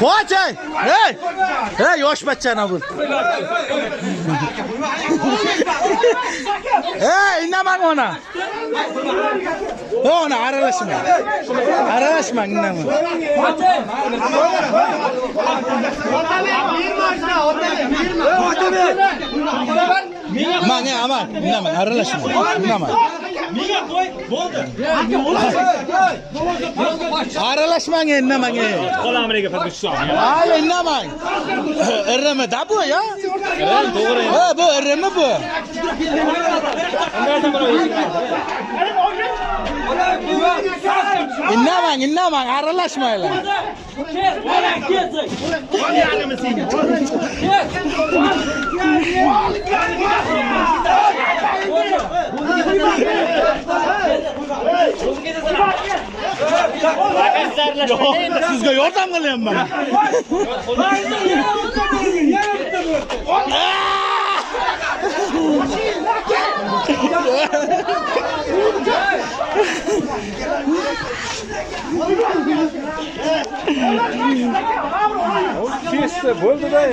Qoch ey. Hey, yosh bachchani bu. Indamang ona. Ona aralashma. Aralashma indamang. Menga aman, indamang, aralashma. Indamang. Menga qo'y, bo'ldi. Aralashmang, indamang. Qo'lamiriga fatga tushsam. Ay, indamang. Irrimi-da bu ya? To'g'ri. Ha, bu irrimi bu. Indamang, aralashmanglar. Sizga yordam qilyapman. Kesse bo'ldi-da.